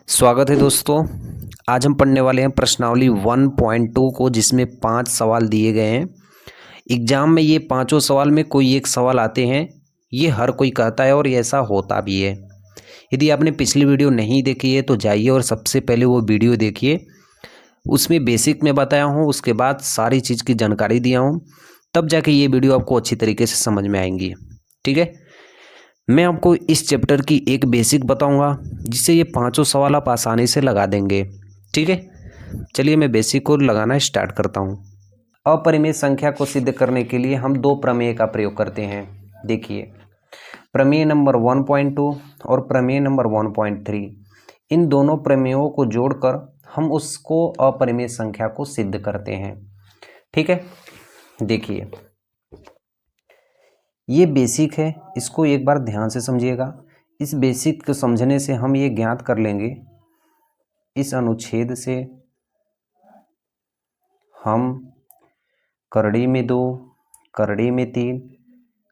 स्वागत है दोस्तों। आज हम पढ़ने वाले हैं प्रश्नावली 1.2 को, जिसमें 5 सवाल दिए गए हैं। एग्जाम में ये पांचों सवाल में कोई एक सवाल आते हैं, ये हर कोई कहता है और ऐसा होता भी है। यदि आपने पिछली वीडियो नहीं देखी है तो जाइए और सबसे पहले वो वीडियो देखिए। उसमें बेसिक में बताया हूँ, उसके बाद सारी चीज़ की जानकारी दिया हूँ, तब जाके ये वीडियो आपको अच्छी तरीके से समझ में आएंगी। ठीक है, मैं आपको इस चैप्टर की एक बेसिक बताऊंगा, जिससे ये पांचों सवाल आप आसानी से लगा देंगे। ठीक है, चलिए मैं बेसिक को लगाना स्टार्ट करता हूँ। अपरिमेय संख्या को सिद्ध करने के लिए हम दो प्रमेय का प्रयोग करते हैं। देखिए, प्रमेय नंबर 1.2 और प्रमेय नंबर 1.3, इन दोनों प्रमेयों को जोड़कर हम उसको अपरिमेय संख्या को सिद्ध करते हैं। ठीक है, देखिए ये बेसिक है, इसको एक बार ध्यान से समझिएगा। इस बेसिक को समझने से हम ये ज्ञात कर लेंगे, इस अनुच्छेद से हम करड़ी में 2, करड़ी में 3,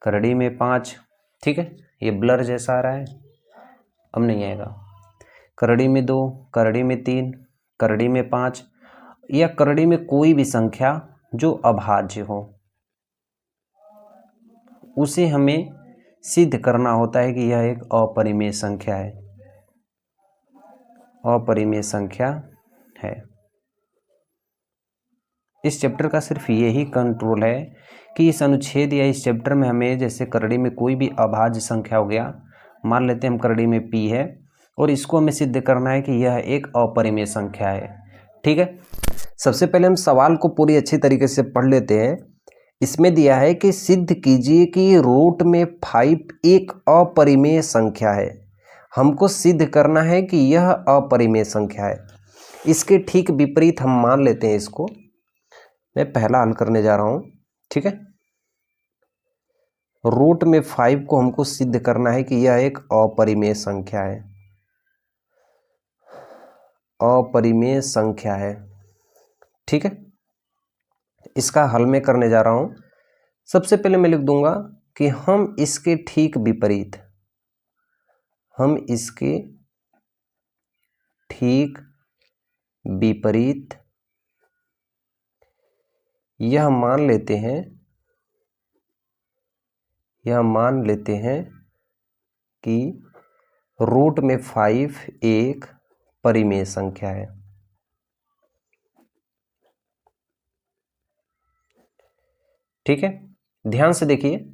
करड़ी में 5, ठीक है, ये ब्लर जैसा आ रहा है, अब नहीं आएगा। करड़ी में 2, करड़ी में 3, करड़ी में 5, या करड़ी में कोई भी संख्या जो अभाज्य हो, उसे हमें सिद्ध करना होता है कि यह एक अपरिमेय संख्या है, अपरिमेय संख्या है। इस चैप्टर का सिर्फ यही कंट्रोल है कि इस अनुच्छेद या इस चैप्टर में हमें, जैसे करड़ी में कोई भी अभाज्य संख्या हो गया, मान लेते हैं हम करड़ी में p है, और इसको हमें सिद्ध करना है कि यह एक अपरिमेय संख्या है। ठीक है, सबसे पहले हम सवाल को पूरी अच्छी तरीके से पढ़ लेते हैं। इसमें दिया है कि सिद्ध कीजिए कि रूट में 5 एक अपरिमेय संख्या है। हमको सिद्ध करना है कि यह अपरिमेय संख्या है। इसके ठीक विपरीत हम मान लेते हैं इसको। मैं पहला हल करने जा रहा हूं। ठीक है, रूट में 5 को हमको सिद्ध करना है कि यह एक अपरिमेय संख्या है, अपरिमेय संख्या है। ठीक है, इसका हल मैं करने जा रहा हूं। सबसे पहले मैं लिख दूंगा कि हम इसके ठीक विपरीत, हम इसके ठीक विपरीत यह मान लेते हैं, यह मान लेते हैं कि रूट में 5 एक परिमेय संख्या है। ठीक है, ध्यान से देखिए,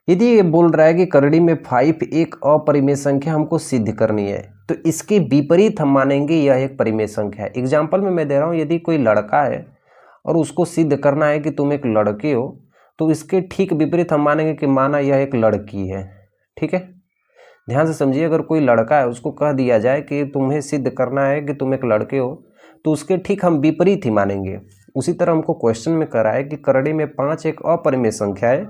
यदि ये बोल रहा है कि करड़ी में 5 एक अपरिमेय संख्या हमको सिद्ध करनी है, तो इसके विपरीत हम मानेंगे यह एक परिमेय संख्या है। एग्जाम्पल में मैं दे रहा हूं, यदि कोई लड़का है और उसको सिद्ध करना है कि तुम एक लड़के हो, तो इसके ठीक विपरीत हम मानेंगे कि माना यह एक लड़की है। ठीक है, ध्यान से समझिए, अगर कोई लड़का है उसको कह दिया जाए कि तुम्हें सिद्ध करना है कि तुम एक लड़के हो, तो उसके ठीक हम विपरीत ही मानेंगे। उसी तरह हमको क्वेश्चन में करा है कि करड़ी में 5 एक अपरिमेय संख्या है,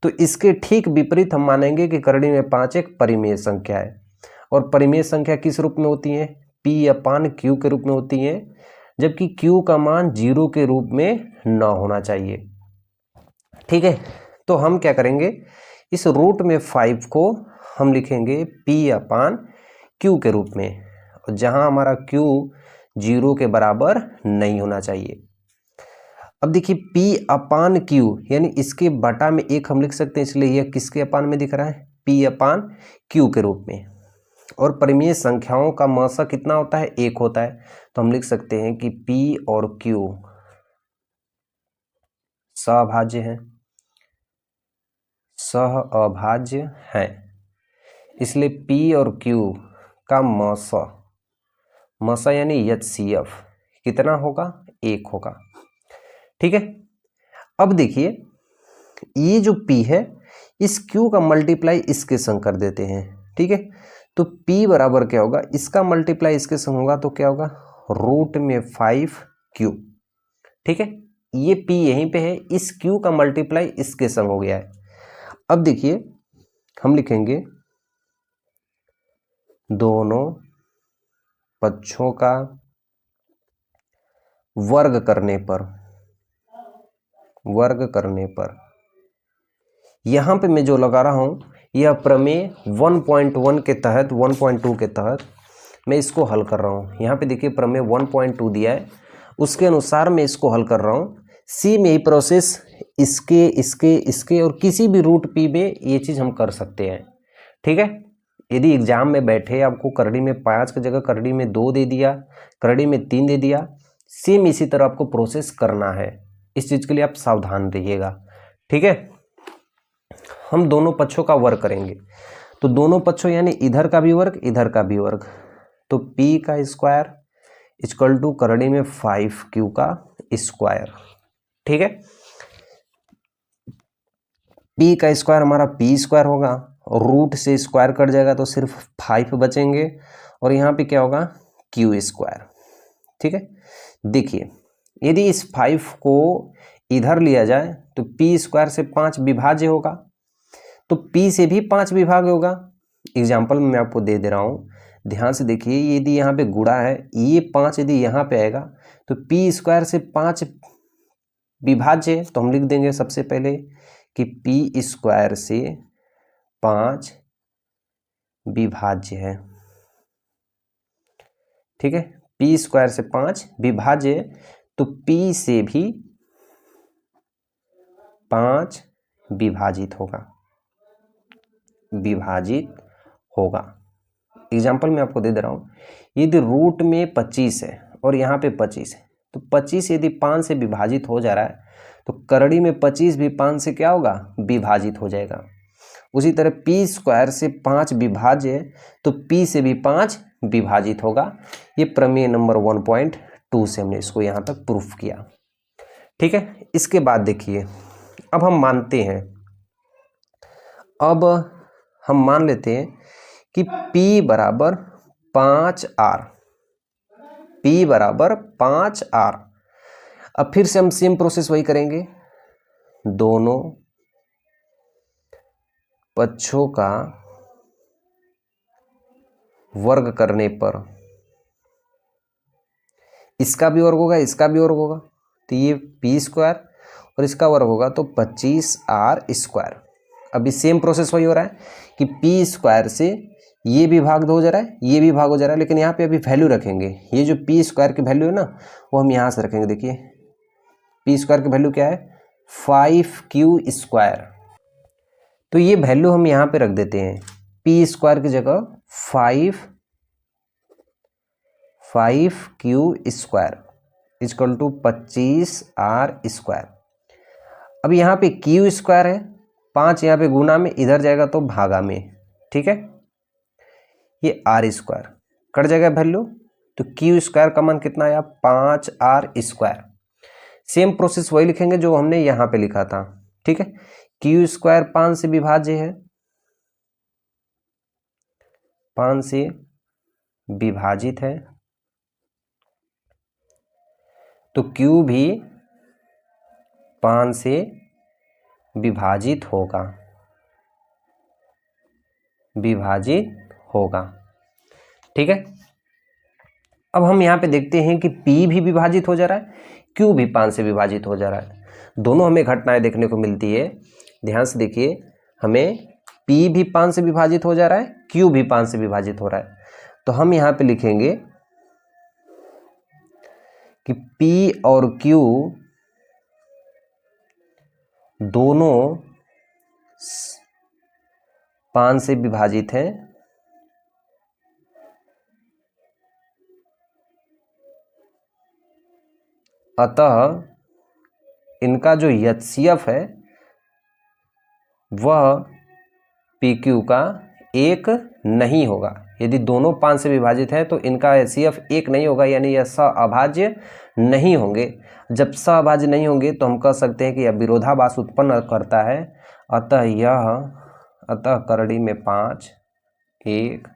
तो इसके ठीक विपरीत हम मानेंगे कि करड़ी में 5 एक परिमेय संख्या है। और परिमेय संख्या किस रूप में होती है? P/Q के रूप में होती है, जबकि Q का मान 0 के रूप में न होना चाहिए। ठीक है, तो हम क्या करेंगे, इस रूट में 5 को हम लिखेंगे P/Q के रूप में, जहां हमारा Q 0 के बराबर नहीं होना चाहिए। अब देखिए, P/Q यानी इसके बटा में 1 हम लिख सकते हैं, इसलिए यह किसके अपान में दिख रहा है? P/Q के रूप में। और परिमेय संख्याओं का मसा कितना होता है? 1 होता है, तो हम लिख सकते हैं कि P और Q सहअभाज्य हैं, सहअभाज्य हैं, इसलिए P और Q का मसा यानी HCF कितना होगा? 1 होगा। ठीक है, अब देखिए, ये जो P है, इस Q का मल्टीप्लाई इसके संग कर देते हैं। ठीक है, तो P बराबर क्या होगा? इसका मल्टीप्लाई इसके संग होगा तो क्या होगा? रूट में 5Q। ठीक है, ये P यहीं पे है, इस Q का मल्टीप्लाई इसके संग हो गया है। अब देखिए, हम लिखेंगे दोनों पक्षों का वर्ग करने पर, यहां पे मैं जो लगा रहा हूं, यह प्रमेय 1.1 के तहत, 1.2 के तहत मैं इसको हल कर रहा हूँ। यहाँ पे देखिए प्रमेय 1.2 दिया है, उसके अनुसार मैं इसको हल कर रहा हूँ। सी में ही प्रोसेस इसके इसके इसके और किसी भी रूट पी में ये चीज़ हम कर सकते हैं, ठीक है। यदि एग्जाम में बैठे आपको करड़ी में 5 की जगह करड़ी में 2 दे दिया, करड़ी में 3 दे दिया, सेम इसी तरह आपको प्रोसेस करना है। इस चीज़ के लिए आप सावधान रहिएगा, ठीक है। हम दोनों पक्षों का वर्ग करेंगे, तो दोनों पक्षों यानी इधर का भी वर्ग इधर का भी वर्ग, तो p का स्क्वायर इक्वल टू करड़ी में 5q का स्क्वायर, ठीक है। p का स्क्वायर हमारा p स्क्वायर होगा और रूट से स्क्वायर कट जाएगा तो सिर्फ 5 बचेंगे और यहाँ पे क्या होगा q स्क्वायर, ठीक है। देखिए यदि इस 5 को इधर लिया जाए तो p स्क्वायर से 5 विभाज्य होगा, तो p से भी 5 विभाज्य होगा। एग्जाम्पल में मैं आपको दे रहा हूँ, ध्यान से देखिए। यदि यहाँ पे गुणा है, ये 5 यदि यहाँ पे आएगा तो p स्क्वायर से 5 विभाज्य, तो हम लिख देंगे सबसे पहले कि p स्क्वायर से 5 विभाज्य है, ठीक है। p स्क्वायर से 5 विभाज्य, तो p से भी 5 विभाजित होगा। एग्जाम्पल में आपको दे रहा हूँ, यदि रूट में 25 है और यहाँ पे 25 है, तो 25 यदि 5 से विभाजित हो जा रहा है तो करड़ी में 25 भी 5 से क्या होगा विभाजित हो जाएगा। उसी तरह p स्क्वायर से 5 विभाज्य है तो p से भी 5 विभाजित होगा। ये प्रमेय नंबर 1.2 से हमने इसको यहाँ तक प्रूफ किया, ठीक है। इसके बाद देखिए, अब हम मानते हैं, अब हम मान लेते हैं कि p बराबर 5r, p बराबर 5r। अब फिर से हम सेम प्रोसेस वही करेंगे, दोनों पक्षों का वर्ग करने पर इसका भी वर्ग होगा इसका भी वर्ग होगा, तो ये p स्क्वायर और इसका वर्ग होगा तो 25r स्क्वायर। अभी सेम प्रोसेस वही हो रहा है कि p स्क्वायर से ये भी भाग हो जा रहा है, ये भी भाग हो जा रहा है, लेकिन यहाँ पे अभी वैल्यू रखेंगे। ये जो p स्क्वायर की वैल्यू है ना, वो हम यहाँ से रखेंगे। देखिए p स्क्वायर की वैल्यू क्या है 5q स्क्वायर, तो ये वैल्यू हम यहाँ पे रख देते हैं। p स्क्वायर की जगह 5q square equal to 25r square. अब यहाँ पे q स्क्वायर है, 5 यहाँ पे गुना में इधर जाएगा तो भागा में, ठीक है। ये r स्क्वायर कट जाएगा वैल्यू, तो q स्क्वायर का मान कितना आया 5r स्क्वायर। सेम प्रोसेस वही लिखेंगे जो हमने यहाँ पे लिखा था, ठीक है। q स्क्वायर 5 से विभाज्य है, 5 से विभाजित है, तो q भी 5 से विभाजित होगा, ठीक है। अब हम यहाँ पे देखते हैं कि p भी विभाजित हो जा रहा है, q भी 5 से विभाजित हो जा रहा है। दोनों हमें घटनाएं देखने को मिलती है, ध्यान से देखिए। हमें p भी 5 से विभाजित हो जा रहा है, q भी 5 से विभाजित हो रहा है, तो हम यहाँ पे लिखेंगे कि p और q दोनों 5 से विभाजित हैं, अतः इनका जो HCF है वह PQ का एक नहीं होगा। यदि दोनों 5 से विभाजित है तो इनका HCF एक नहीं होगा, यानी यह सहअभाज्य नहीं होंगे। जब सहअभाज्य नहीं होंगे तो हम कह सकते हैं कि यह विरोधाभास उत्पन्न करता है। अतः करड़ी में 5 एक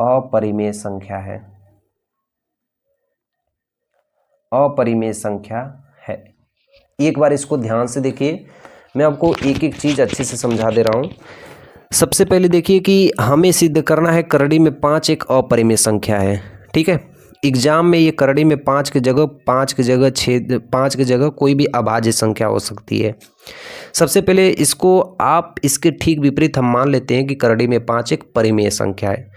अपरिमेय संख्या है, अपरिमेय संख्या है। एक बार इसको ध्यान से देखिए, मैं आपको एक एक चीज़ अच्छे से समझा दे रहा हूँ। सबसे पहले देखिए कि हमें सिद्ध करना है करड़ी में 5 एक अपरिमेय संख्या है, ठीक है। एग्जाम में ये करड़ी में 5 की जगह 5 की जगह 6 5 की जगह कोई भी अभाज्य संख्या हो सकती है। सबसे पहले इसको आप इसके ठीक विपरीत हम मान लेते हैं कि करड़ी में 5 एक परिमेय संख्या है।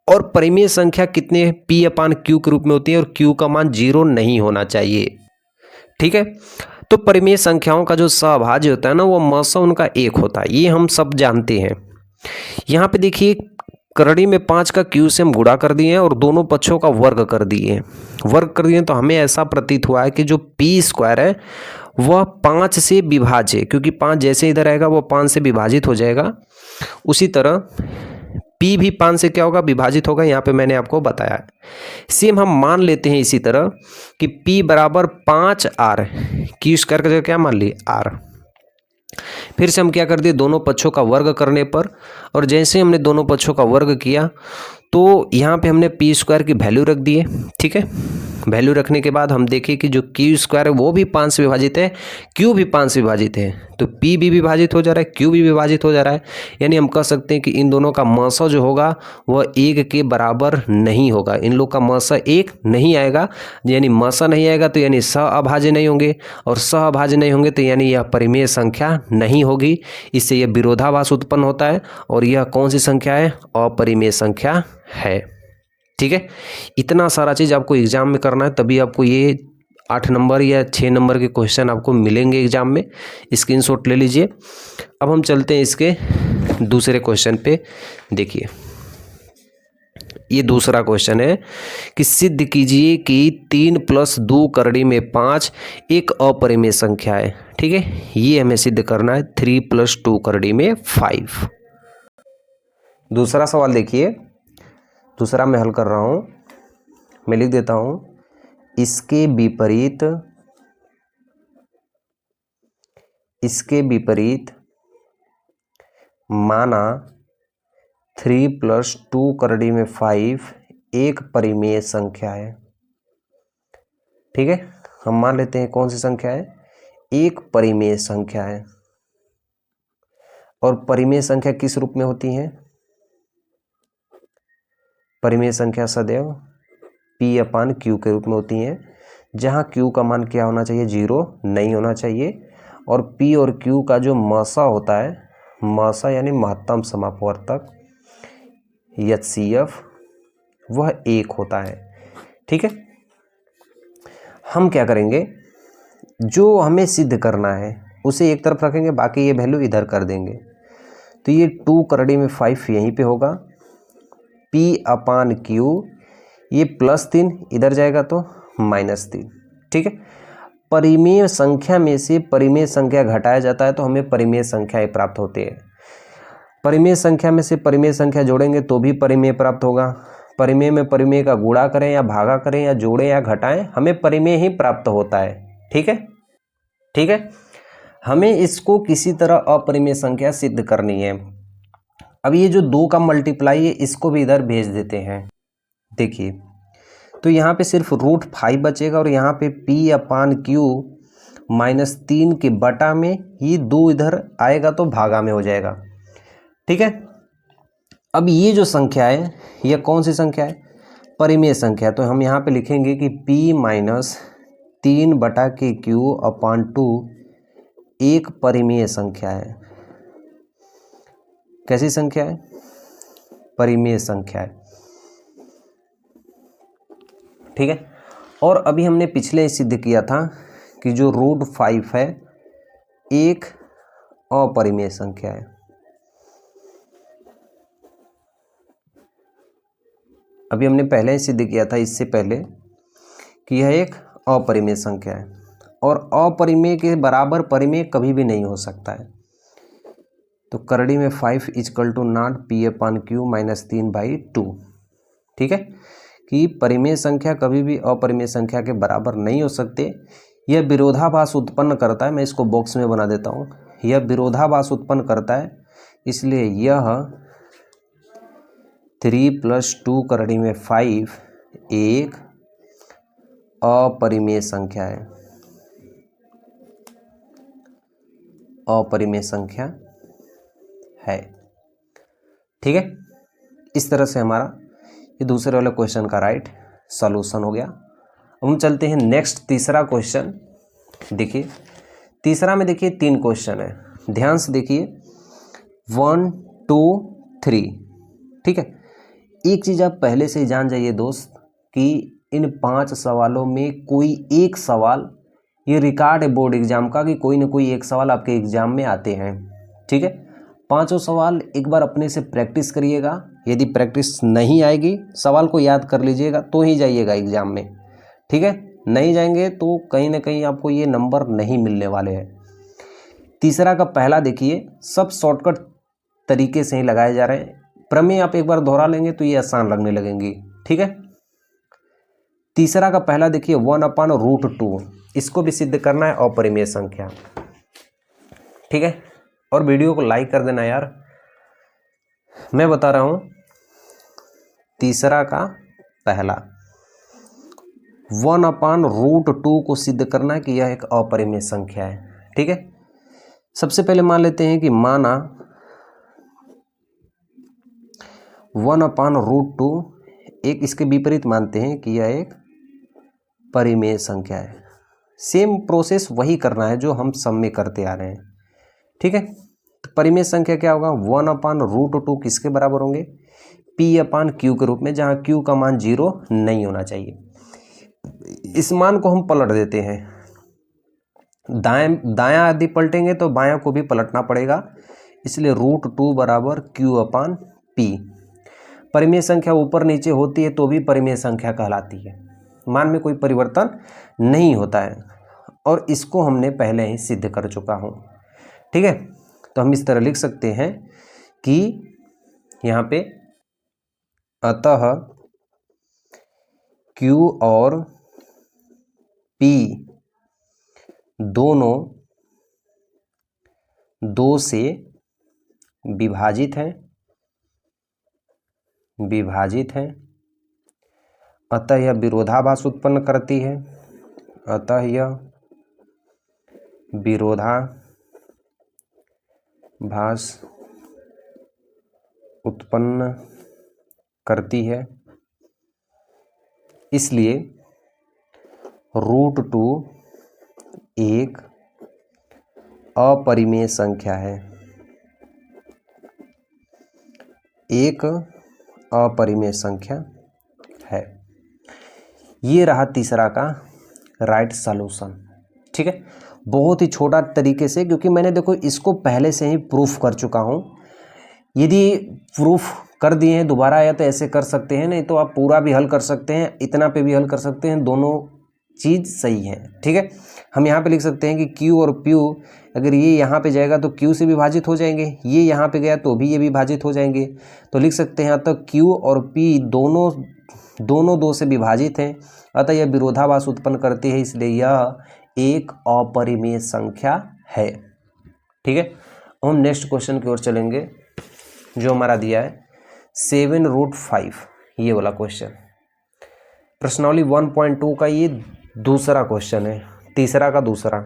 और परिमेय संख्या कितने पी अपान क्यू के रूप में होती है और क्यू का मान 0 नहीं होना चाहिए। ठीक है, तो परिमेय संख्याओं का जो सहभाज्य होता है ना वो मौसा उनका 1 होता है, ये हम सब जानते हैं। यहाँ पे देखिए करड़ी में 5 का क्यू से हम गुणा कर दिए हैं और दोनों पक्षों का वर्ग कर दिए तो हमें ऐसा प्रतीत हुआ है कि जो पी स्क्वायर है वह 5 से विभाज्य, क्योंकि 5 जैसे इधर आएगा वो 5 से विभाजित हो जाएगा, उसी तरह पी भी 5 से क्या होगा, विभाजित होगा। यहाँ पे मैंने आपको बताया है। सेम हम मान लेते हैं इसी तरह कि P बराबर 5R, क्यू स्क्वायर का जगह क्या मान लिए R। फिर से हम क्या कर दिए, दोनों पक्षों का वर्ग करने पर, और जैसे हमने दोनों पक्षों का वर्ग किया तो यहाँ पे हमने पी स्क्वायर की वैल्यू रख दी है। ठीक है, वैल्यू रखने के बाद हम देखें कि जो क्यू स्क्वायर है वो भी 5 से विभाजित है, क्यू भी 5 से विभाजित है, तो पी भी विभाजित हो जा रहा है, क्यू भी विभाजित हो जा रहा है। यानी हम कह सकते हैं कि इन दोनों का मौसा जो होगा वह 1 के बराबर नहीं होगा, इन लोग का मौसा 1 नहीं आएगा। यानी मौसा नहीं आएगा तो यानी सहअभाज्य नहीं होंगे, और सहअभाज्य नहीं होंगे तो यानी यह परिमेय संख्या नहीं होगी। इससे यह विरोधाभास उत्पन्न होता है और यह कौन सी संख्या है, अपरिमेय संख्या है। ठीक है, इतना सारा चीज़ आपको एग्जाम में करना है, तभी आपको ये 8 नंबर या 6 नंबर के क्वेश्चन आपको मिलेंगे एग्जाम में। स्क्रीनशॉट ले लीजिए। अब हम चलते हैं इसके दूसरे क्वेश्चन पे। देखिए ये दूसरा क्वेश्चन है कि सिद्ध कीजिए कि 3 + 2 करड़ी में 5 एक अपरिमेय संख्या है। ठीक है, ये हमें सिद्ध करना है 3 + 2 करड़ी में 5। दूसरा सवाल देखिए, दूसरा मैं हल कर रहा हूँ, मैं लिख देता हूँ, इसके विपरीत माना 3 + 2 करड़ी में 5 एक परिमेय संख्या है। ठीक है, हम मान लेते हैं कौन सी संख्या है, एक परिमेय संख्या है। और परिमेय संख्या किस रूप में होती है, परिमेय संख्या सदैव P अपान Q के रूप में होती हैं, जहाँ Q का मान क्या होना चाहिए, 0 नहीं होना चाहिए। और P और Q का जो मौसा होता है, मौसा यानी महत्तम समापवर्तक HCF, वह 1 होता है। ठीक है, हम क्या करेंगे, जो हमें सिद्ध करना है उसे एक तरफ रखेंगे, बाकी ये वैल्यू इधर कर देंगे। तो ये 2 करड़ी में 5 यहीं पे होगा, P अपान Q, ये +3 इधर जाएगा तो -3। ठीक है, परिमेय संख्या में से परिमेय संख्या घटाया जाता है तो हमें परिमेय संख्याएं प्राप्त होती है। परिमेय संख्या में से परिमेय संख्या जोड़ेंगे तो भी परिमेय प्राप्त होगा। परिमेय में परिमेय का गुणा करें या भागा करें या जोड़ें या घटाएं, हमें परिमेय ही प्राप्त होता है। ठीक है, ठीक है, हमें इसको किसी तरह अपरिमेय संख्या सिद्ध करनी है। अब ये जो 2 का मल्टीप्लाई है इसको भी इधर भेज देते हैं। देखिए तो यहाँ पे सिर्फ √5 बचेगा और यहाँ पे P अपान Q -3 के बटा में ये 2 इधर आएगा तो भागा में हो जाएगा। ठीक है, अब ये जो संख्या है यह कौन सी संख्या है, परिमेय संख्या। तो हम यहाँ पे लिखेंगे कि P -3 बटा के Q अपान 2 एक परिमेय संख्या है। कैसी संख्या है, परिमेय संख्या है। ठीक है, और अभी हमने पिछले सिद्ध किया था कि जो √5 है एक अपरिमेय संख्या है। अभी हमने पहले ही सिद्ध किया था इससे पहले कि यह एक अपरिमेय संख्या है, और अपरिमेय के बराबर परिमेय कभी भी नहीं हो सकता है। तो करड़ी में 5 = नॉट P अपान Q -3/2। ठीक है, कि परिमेय संख्या कभी भी अपरिमेय संख्या के बराबर नहीं हो सकते। यह विरोधाभास उत्पन्न करता है, मैं इसको बॉक्स में बना देता हूँ, यह विरोधाभास उत्पन्न करता है, इसलिए यह 3 + 2 करड़ी में 5 एक अपरिमेय संख्या है, अपरिमेय संख्या है। ठीक है, इस तरह से हमारा ये दूसरे वाले क्वेश्चन का राइट सॉल्यूशन हो गया। अब हम चलते हैं नेक्स्ट तीसरा क्वेश्चन। देखिए तीसरा में देखिए 3 क्वेश्चन है, ध्यान से देखिए 1 2 3। ठीक है, एक चीज़ आप पहले से ही जान जाइए दोस्त कि इन 5 सवालों में कोई एक सवाल, ये रिकॉर्ड है बोर्ड एग्जाम का कि कोई ना कोई एक सवाल आपके एग्जाम में आते हैं। ठीक है, 5 सवाल एक बार अपने से प्रैक्टिस करिएगा। यदि प्रैक्टिस नहीं आएगी, सवाल को याद कर लीजिएगा तो ही जाइएगा एग्जाम में। ठीक है, नहीं जाएंगे तो कहीं ना कहीं आपको ये नंबर नहीं मिलने वाले हैं। तीसरा का पहला देखिए, सब शॉर्टकट तरीके से ही लगाए जा रहे हैं। प्रमेय आप एक बार दोहरा लेंगे तो ये आसान लगने लगेंगी। ठीक है, तीसरा का पहला देखिए 1/√2, इसको भी सिद्ध करना है अपरिमेय संख्या। ठीक है, और वीडियो को लाइक कर देना यार। मैं बता रहा हूं, तीसरा का पहला 1/√2 को सिद्ध करना है कि यह एक अपरिमेय संख्या है। ठीक है, सबसे पहले मान लेते हैं कि माना 1/√2 एक, इसके विपरीत मानते हैं कि यह एक परिमेय संख्या है। सेम प्रोसेस वही करना है जो हम सब में करते आ रहे हैं। ठीक है, तो परिमेय संख्या क्या होगा, 1/√2 किसके बराबर होंगे, P/Q के रूप में, जहाँ Q का मान 0 नहीं होना चाहिए। इस मान को हम पलट देते हैं, दायां यदि पलटेंगे तो बायां को भी पलटना पड़ेगा, इसलिए √2 बराबर Q/P। परिमेय संख्या ऊपर नीचे होती है तो भी परिमेय संख्या कहलाती है, मान में कोई परिवर्तन नहीं होता है, और इसको हमने पहले ही सिद्ध कर चुका हूं। ठीक है, तो हम इस तरह लिख सकते हैं कि यहाँ पे अतः Q और P दोनों 2 से विभाजित हैं, अतः यह विरोधाभास उत्पन्न करती है, अतः यह विरोधाभास उत्पन्न करती है, इसलिए √2 एक अपरिमेय संख्या है, एक अपरिमेय संख्या है। ये रहा तीसरा का राइट सॉल्यूशन। ठीक है, बहुत ही छोटा तरीके से, क्योंकि मैंने देखो इसको पहले से ही प्रूफ कर चुका हूँ। यदि प्रूफ कर दिए हैं दोबारा आया तो ऐसे कर सकते हैं, नहीं तो आप पूरा भी हल कर सकते हैं, इतना पे भी हल कर सकते हैं, दोनों चीज़ सही है। ठीक है, हम यहाँ पे लिख सकते हैं कि Q और P, अगर ये यहाँ पे जाएगा तो Q से विभाजित हो जाएंगे, ये यहाँ पे गया तो भी ये विभाजित हो जाएंगे, तो लिख सकते हैं अतः Q और P दोनों 2 से विभाजित हैं, अतः यह विरोधाभास उत्पन्न करती है, इसलिए यह एक अपरिमेय संख्या है। ठीक है, हम नेक्स्ट क्वेश्चन की ओर चलेंगे जो हमारा दिया है 7√5, ये वाला क्वेश्चन प्रश्नावली 1.2 का ये दूसरा क्वेश्चन है, तीसरा का दूसरा।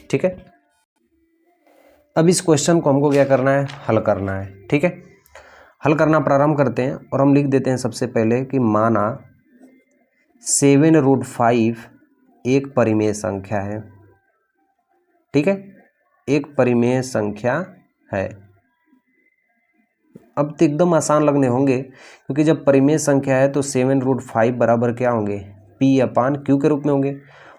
ठीक है, अब इस क्वेश्चन को हमको क्या करना है, हल करना है। ठीक है, हल करना प्रारंभ करते हैं और हम लिख देते हैं सबसे पहले कि माना 7√5 एक परिमेय संख्या है। ठीक है, एक परिमेय संख्या है। अब तो एकदम आसान लगने होंगे, क्योंकि जब परिमेय संख्या है तो 7√5 बराबर क्या होंगे, P/Q के रूप में होंगे,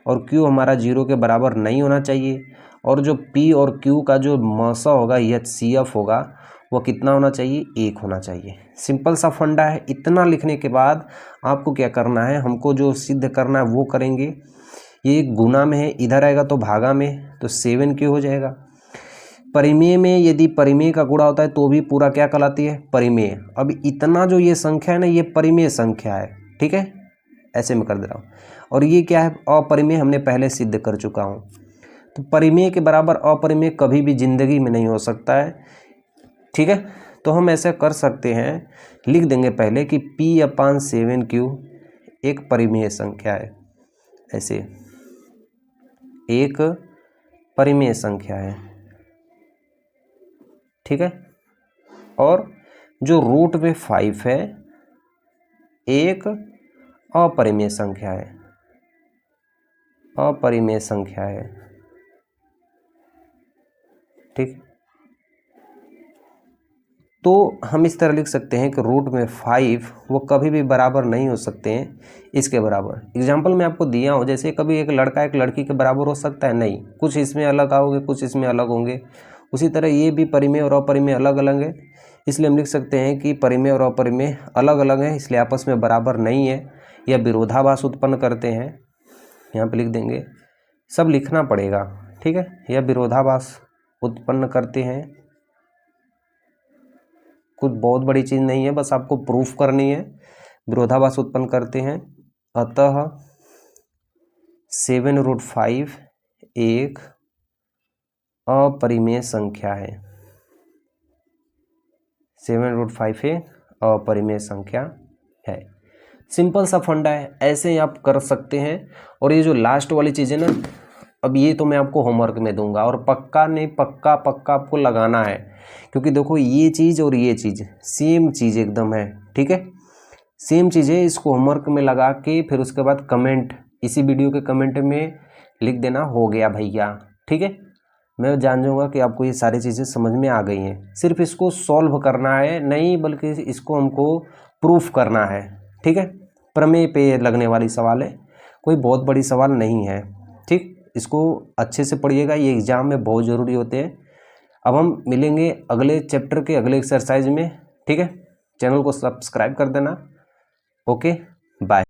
और Q हमारा 0 के बराबर नहीं होना चाहिए, और जो P और Q का जो मौसा होगा HCF होगा वो कितना होना चाहिए, 1 होना चाहिए। सिंपल सा फंडा है। इतना लिखने के बाद आपको क्या करना है, हमको जो सिद्ध करना है वो करेंगे। ये गुना में है, इधर आएगा तो भागा में, तो 7Q हो जाएगा। परिमेय में यदि परिमेय का गुणा होता है तो भी पूरा क्या कहलाती है, परिमेय। अब इतना जो ये संख्या है ना, ये परिमेय संख्या है। ठीक है, ऐसे में कर दे रहा हूँ, और ये क्या है, अपरिमेय, हमने पहले सिद्ध कर चुका हूँ। तो परिमेय के बराबर अपरिमेय कभी भी जिंदगी में नहीं हो सकता है। ठीक है, तो हम ऐसे कर सकते हैं, लिख देंगे पहले कि P/7Q एक परिमेय संख्या है, ऐसे एक परिमेय संख्या है। ठीक है, और जो रूट में 5 है एक अपरिमेय संख्या है, अपरिमेय संख्या है। ठीक, तो हम इस तरह लिख सकते हैं कि रूट में 5 वो कभी भी बराबर नहीं हो सकते हैं इसके बराबर। एग्जाम्पल मैं आपको दिया हूँ, जैसे कभी एक लड़का एक लड़की के बराबर हो सकता है, नहीं, कुछ इसमें अलग आओगे कुछ इसमें अलग होंगे। उसी तरह ये भी परिमेय और अपरिमेय अलग अलग है, इसलिए हम लिख सकते हैं कि परिमेय और अपरिमेय अलग अलग हैं, इसलिए आपस में बराबर नहीं है या विरोधाभास उत्पन्न करते हैं। यहाँ पे लिख देंगे, सब लिखना पड़ेगा, ठीक है। या विरोधाभास उत्पन्न करते हैं, कुछ बहुत बड़ी चीज़ नहीं है, बस आपको प्रूफ करनी है। विरोधाभास उत्पन्न करते हैं, अतः 7√5 एक अपरिमेय संख्या है। 7√5 एक अपरिमेय संख्या है। सिंपल सा फंडा है, ऐसे ही आप कर सकते हैं। और ये जो लास्ट वाली चीज़ है ना, अब ये तो मैं आपको होमवर्क में दूंगा, और पक्का नहीं पक्का पक्का आपको लगाना है, क्योंकि देखो ये चीज़ और ये चीज़ सेम चीज़ एकदम है, ठीक है, सेम चीज़ है। इसको होमवर्क में लगा के फिर उसके बाद कमेंट, इसी वीडियो के कमेंट में लिख देना, हो गया भैया, ठीक है। मैं जान जाऊँगा कि आपको ये सारी चीज़ें समझ में आ गई हैं। सिर्फ इसको सॉल्व करना है, नहीं बल्कि इसको हमको प्रूफ करना है, ठीक है। प्रमेय पे लगने वाली सवाल है, कोई बहुत बड़ी सवाल नहीं है, ठीक। इसको अच्छे से पढ़िएगा, ये एग्ज़ाम में बहुत ज़रूरी होते हैं। अब हम मिलेंगे अगले चैप्टर के अगले एक्सरसाइज में, ठीक है। चैनल को सब्सक्राइब कर देना। Okay, bye.